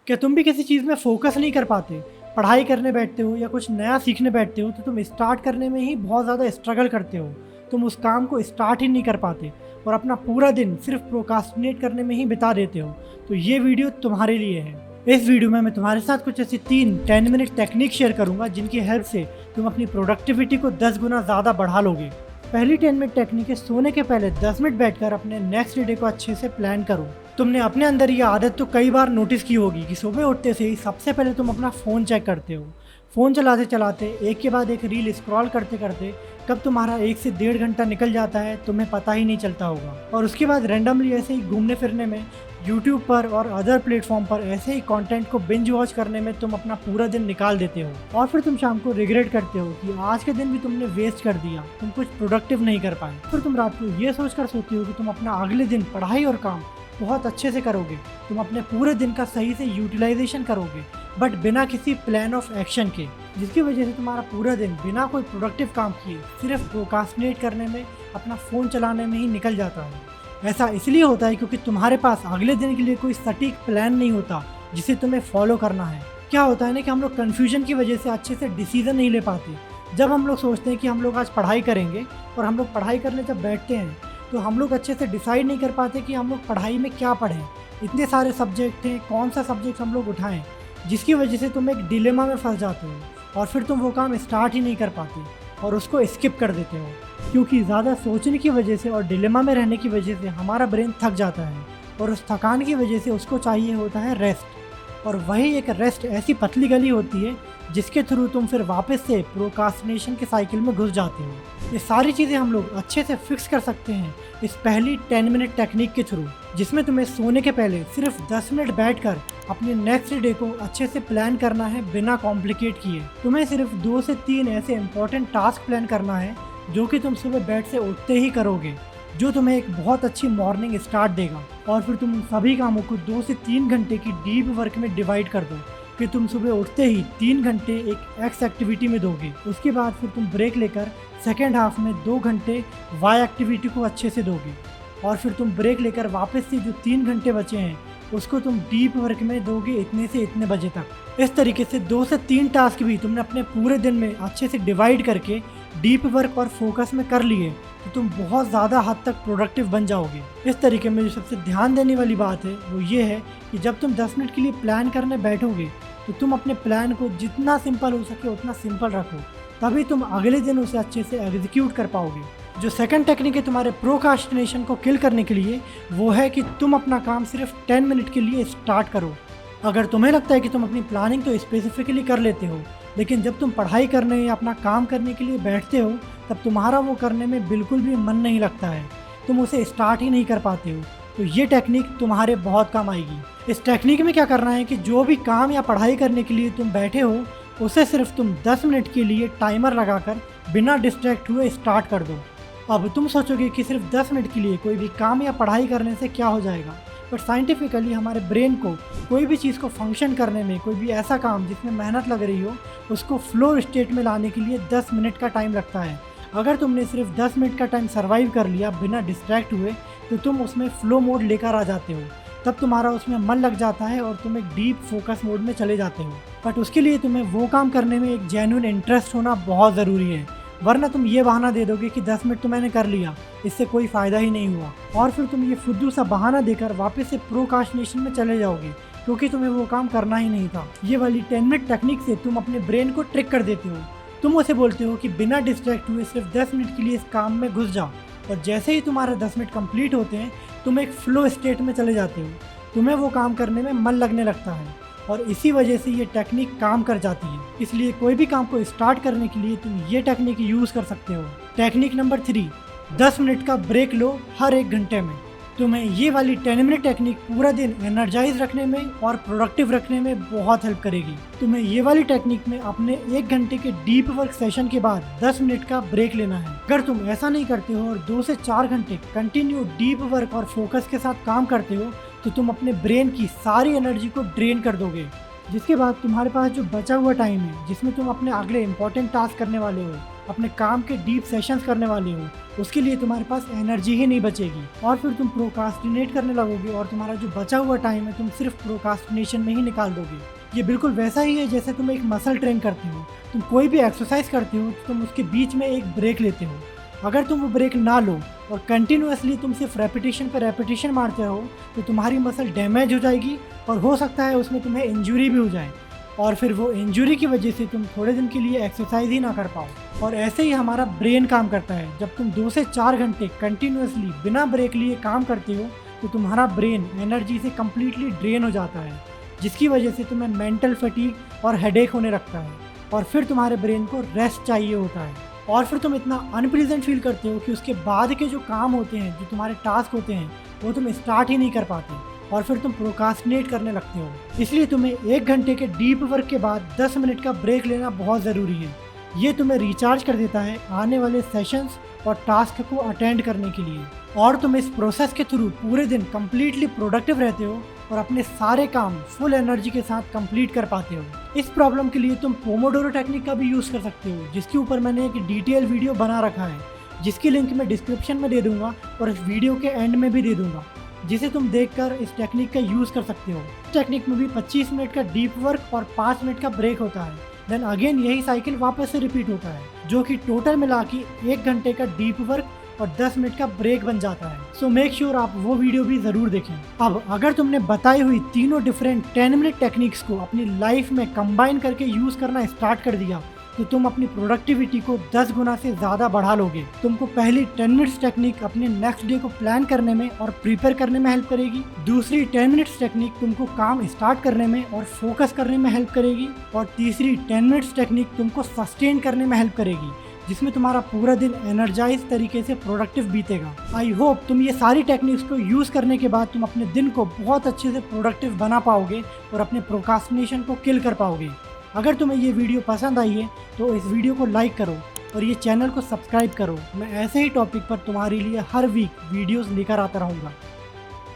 क्या तुम भी किसी चीज़ में फोकस नहीं कर पाते? पढ़ाई करने बैठते हो या कुछ नया सीखने बैठते हो तो तुम स्टार्ट करने में ही बहुत ज़्यादा स्ट्रगल करते हो। तुम उस काम को स्टार्ट ही नहीं कर पाते और अपना पूरा दिन सिर्फ प्रोकास्टिनेट करने में ही बिता देते हो। तो ये वीडियो तुम्हारे लिए है। इस वीडियो में मैं तुम्हारे साथ कुछ ऐसी 10 मिनट टेक्निक शेयर करूंगा जिनकी हेल्प से तुम अपनी प्रोडक्टिविटी को 10 गुना ज़्यादा बढ़ा लोगे। पहली 10 मिनट टेक्निक है, सोने के पहले 10 मिनट बैठकर अपने नेक्स्ट डे को अच्छे से प्लान करो। तुमने अपने अंदर ये आदत तो कई बार नोटिस की होगी कि सुबह उठते से ही सबसे पहले तुम अपना फ़ोन चेक करते हो। फ़ोन चलाते चलाते एक के बाद एक रील स्क्रॉल करते करते कब तुम्हारा 1 से 1.5 घंटा निकल जाता है तुम्हें पता ही नहीं चलता होगा। और उसके बाद रैंडमली ऐसे ही घूमने फिरने में, यूट्यूब पर और अदर प्लेटफॉर्म पर ऐसे ही कंटेंट को बिंज वॉच करने में तुम अपना पूरा दिन निकाल देते हो। और फिर तुम शाम को रिग्रेट करते हो कि आज के दिन भी तुमने वेस्ट कर दिया, तुम कुछ प्रोडक्टिव नहीं कर पाए। फिर तुम रात को ये सोचकर सोते हो कि तुम अपना अगले दिन पढ़ाई और काम बहुत अच्छे से करोगे, तुम अपने पूरे दिन का सही से यूटिलाइजेशन करोगे, बट बिना किसी प्लान ऑफ एक्शन के, जिसकी वजह से तुम्हारा पूरा दिन बिना कोई प्रोडक्टिव काम किए सिर्फ प्रोकास्टिनेट करने में, अपना फ़ोन चलाने में ही निकल जाता है। ऐसा इसलिए होता है क्योंकि तुम्हारे पास अगले दिन के लिए कोई सटीक प्लान नहीं होता जिसे तुम्हें फॉलो करना है। क्या होता है ना कि हम लोग कन्फ्यूजन की वजह से अच्छे से डिसीजन नहीं ले पाते। जब हम लोग सोचते हैं कि हम लोग आज पढ़ाई करेंगे और हम लोग पढ़ाई करने जब बैठते हैं तो हम लोग अच्छे से डिसाइड नहीं कर पाते कि हम लोग पढ़ाई में क्या पढ़ें। इतने सारे सब्जेक्ट हैं, कौन सा सब्जेक्ट हम लोग उठाएं, जिसकी वजह से तुम एक डिलेमा में फंस जाते हो और फिर तुम वो काम स्टार्ट ही नहीं कर पाते और उसको स्किप कर देते हो। क्योंकि ज़्यादा सोचने की वजह से और डिलेमा में रहने की वजह से हमारा ब्रेन थक जाता है और उस थकान की वजह से उसको चाहिए होता है रेस्ट। और वही एक रेस्ट ऐसी पतली गली होती है जिसके थ्रू तुम फिर वापस से प्रोकास्टिनेशन के साइकिल में घुस जाते हो। ये सारी चीज़ें हम लोग अच्छे से फिक्स कर सकते हैं इस पहली 10 मिनट टेक्निक के थ्रू, जिसमें तुम्हें सोने के पहले सिर्फ 10 मिनट बैठकर अपने नेक्स्ट डे को अच्छे से प्लान करना है बिना कॉम्प्लिकेट किए। तुम्हें सिर्फ 2 से 3 ऐसे इंपॉर्टेंट टास्क प्लान करना है जो कि तुम सुबह बेड से उठते ही करोगे, जो तुम्हें एक बहुत अच्छी मॉर्निंग स्टार्ट देगा। और फिर तुम सभी कामों को 2 से 3 घंटे की डीप वर्क में डिवाइड कर दो। फिर तुम सुबह उठते ही 3 घंटे एक एक्स एक्टिविटी में दोगे। उसके बाद फिर तुम ब्रेक लेकर सेकेंड हाफ में 2 घंटे वाई एक्टिविटी को अच्छे से दोगे। और फिर तुम ब्रेक लेकर वापस से जो 3 घंटे बचे हैं उसको तुम डीप वर्क में दोगे इतने से इतने बजे तक। इस तरीके से 2 से 3 टास्क भी तुमने अपने पूरे दिन में अच्छे से डिवाइड करके डीप वर्क और फोकस में कर लिए तो तुम बहुत ज़्यादा हद तक प्रोडक्टिव बन जाओगे। इस तरीके में जो सबसे ध्यान देने वाली बात है वो ये है कि जब तुम 10 मिनट के लिए प्लान करने बैठोगे तो तुम अपने प्लान को जितना सिंपल हो सके उतना सिंपल रखो, तभी तुम अगले दिन उसे अच्छे से एग्जीक्यूट कर पाओगे। जो सेकंड टेक्निक है तुम्हारे प्रोकास्टिनेशन को किल करने के लिए वो है कि तुम अपना काम सिर्फ 10 मिनट के लिए स्टार्ट करो। अगर तुम्हें लगता है कि तुम अपनी प्लानिंग तो स्पेसिफिकली कर लेते हो, लेकिन जब तुम पढ़ाई करने या अपना काम करने के लिए बैठते हो तब तुम्हारा वो करने में बिल्कुल भी मन नहीं लगता है, तुम उसे स्टार्ट ही नहीं कर पाते हो, तो ये टेक्निक तुम्हारे बहुत काम आएगी। इस टेक्निक में क्या करना है कि जो भी काम या पढ़ाई करने के लिए तुम बैठे हो उसे सिर्फ तुम 10 मिनट के लिए टाइमर लगाकर बिना डिस्ट्रैक्ट हुए स्टार्ट कर दो। अब तुम सोचोगे कि सिर्फ 10 मिनट के लिए कोई भी काम या पढ़ाई करने से क्या हो जाएगा, बट साइंटिफिकली हमारे ब्रेन को कोई भी चीज़ को फंक्शन करने में, कोई भी ऐसा काम जिसमें मेहनत लग रही हो उसको फ्लो स्टेट में लाने के लिए 10 मिनट का टाइम लगता है। अगर तुमने सिर्फ 10 मिनट का टाइम सर्वाइव कर लिया बिना डिस्ट्रैक्ट हुए तो तुम उसमें फ्लो मोड लेकर आ जाते हो, तब तुम्हारा उसमें मन लग जाता है और तुम एक डीप फोकस मोड में चले जाते हो। बट उसके लिए तुम्हें वो काम करने में एक जेन्युइन इंटरेस्ट होना बहुत ज़रूरी है, वरना तुम ये बहाना दे दोगे कि 10 मिनट तो मैंने कर लिया, इससे कोई फ़ायदा ही नहीं हुआ, और फिर तुम ये फुद्दू सा बहाना देकर वापस से प्रोकास्टिनेशन में चले जाओगे क्योंकि तुम्हें वो काम करना ही नहीं था। ये वाली 10 मिनट टेक्निक से तुम अपने ब्रेन को ट्रिक कर देते हो। तुम उसे बोलते हो कि बिना डिस्ट्रैक्ट हुए सिर्फ 10 मिनट के लिए इस काम में घुस जाओ, और जैसे ही तुम्हारे 10 मिनट कंप्लीट होते हैं तुम एक फ्लो स्टेट में चले जाते हो, तुम्हें वो काम करने में मन लगने लगता है और इसी वजह से ये टेक्निक काम कर जाती है। इसलिए कोई भी काम को स्टार्ट करने के लिए तुम ये टेक्निक यूज़ कर सकते हो। टेक्निक नंबर 3, 10 मिनट का ब्रेक लो हर 1 घंटे में। तुम्हें ये वाली 10 मिनट टेक्निक पूरा दिन एनर्जाइज रखने में और प्रोडक्टिव रखने में बहुत हेल्प करेगी। तुम्हें ये वाली टेक्निक में अपने 1 घंटे के डीप वर्क सेशन के बाद 10 मिनट का ब्रेक लेना है। अगर तुम ऐसा नहीं करते हो और 2 से 4 घंटे कंटिन्यू डीप वर्क और फोकस के साथ काम करते हो तो तुम अपने ब्रेन की सारी एनर्जी को ड्रेन कर दोगे, जिसके बाद तुम्हारे पास जो बचा हुआ टाइम है जिसमें तुम अपने अगले इंपॉर्टेंट टास्क करने वाले हो अपने काम के डीप सेशंस करने वाले हो, उसके लिए तुम्हारे पास एनर्जी ही नहीं बचेगी और फिर तुम प्रोक्रास्टिनेट करने लगोगे और तुम्हारा जो बचा हुआ टाइम है तुम सिर्फ प्रोक्रास्टिनेशन में ही निकाल दोगे। ये बिल्कुल वैसा ही है जैसे तुम एक मसल ट्रेन करते हो। तुम कोई भी एक्सरसाइज करते हो तो तुम उसके बीच में एक ब्रेक लेते हो। अगर तुम वो ब्रेक ना लो और कंटिन्यूअसली तुम सिर्फ रेपिटेशन पर रेपिटेशन मारते रहो तो तुम्हारी मसल डैमेज हो जाएगी और हो सकता है उसमें तुम्हें इंजरी भी हो जाए और फिर वो इंजरी की वजह से तुम थोड़े दिन के लिए एक्सरसाइज ही ना कर पाओ। और ऐसे ही हमारा ब्रेन काम करता है। जब तुम 2 से 4 घंटे कंटिन्यूअसली बिना ब्रेक लिए काम करते हो तो तुम्हारा ब्रेन एनर्जी से कम्प्लीटली ड्रेन हो जाता है, जिसकी वजह से तुम्हें मेंटल फटीग और हेडेक होने लगता है और फिर तुम्हारे ब्रेन को रेस्ट चाहिए होता है और फिर तुम इतना अनप्लीजेंट फील करते हो कि उसके बाद के जो काम होते हैं, जो तुम्हारे टास्क होते हैं, वो तुम स्टार्ट ही नहीं कर पाते और फिर तुम प्रोक्रास्टिनेट करने लगते हो। इसलिए तुम्हें 1 घंटे के डीप वर्क के बाद 10 मिनट का ब्रेक लेना बहुत ज़रूरी है। ये तुम्हें रिचार्ज कर देता है आने वाले सेशंस और टास्क को अटेंड करने के लिए और तुम इस प्रोसेस के थ्रू पूरे दिन कम्प्लीटली प्रोडक्टिव रहते हो और अपने सारे काम फुल एनर्जी के साथ कंप्लीट कर पाते हो। इस प्रॉब्लम के लिए तुम पोमोडोरो टेक्निक का भी यूज़ कर सकते हो, जिसके ऊपर मैंने एक डिटेल वीडियो बना रखा है, जिसकी लिंक मैं डिस्क्रिप्शन में दे दूंगा और इस वीडियो के एंड में भी दे दूंगा, जिसे तुम देखकर इस टेक्निक का यूज़ कर सकते हो। इस टेक्निक में भी 25 मिनट का डीप वर्क और 5 मिनट का ब्रेक होता है। देन अगेन यही साइकिल वापस से रिपीट होता है, जो कि टोटल मिला के 1 घंटे का डीप वर्क और 10 मिनट का ब्रेक बन जाता है। सो मेक श्योर आप वो वीडियो भी ज़रूर देखें। अब अगर तुमने बताई हुई तीनों डिफरेंट 10 मिनट टेक्निक्स को अपनी लाइफ में कंबाइन करके यूज़ करना स्टार्ट कर दिया तो तुम अपनी प्रोडक्टिविटी को 10 गुना से ज़्यादा बढ़ा लोगे। तुमको पहली 10 मिनट्स टेक्निक अपने नेक्स्ट डे को प्लान करने में और प्रिपेयर करने में हेल्प करेगी। दूसरी 10 मिनट्स टेक्निक तुमको काम स्टार्ट करने में और फोकस करने में हेल्प करेगी और तीसरी 10 मिनट्स टेक्निक तुमको सस्टेन करने में हेल्प करेगी, जिसमें तुम्हारा पूरा दिन एनर्जाइज तरीके से प्रोडक्टिव बीतेगा। आई होप तुम ये सारी टेक्निक्स को यूज़ करने के बाद तुम अपने दिन को बहुत अच्छे से प्रोडक्टिव बना पाओगे और अपने प्रोक्रास्टिनेशन को किल कर पाओगे। अगर तुम्हें ये वीडियो पसंद आई है तो इस वीडियो को लाइक करो और ये चैनल को सब्सक्राइब करो। मैं ऐसे ही टॉपिक पर तुम्हारे लिए हर वीक वीडियोस लेकर आता रहूँगा।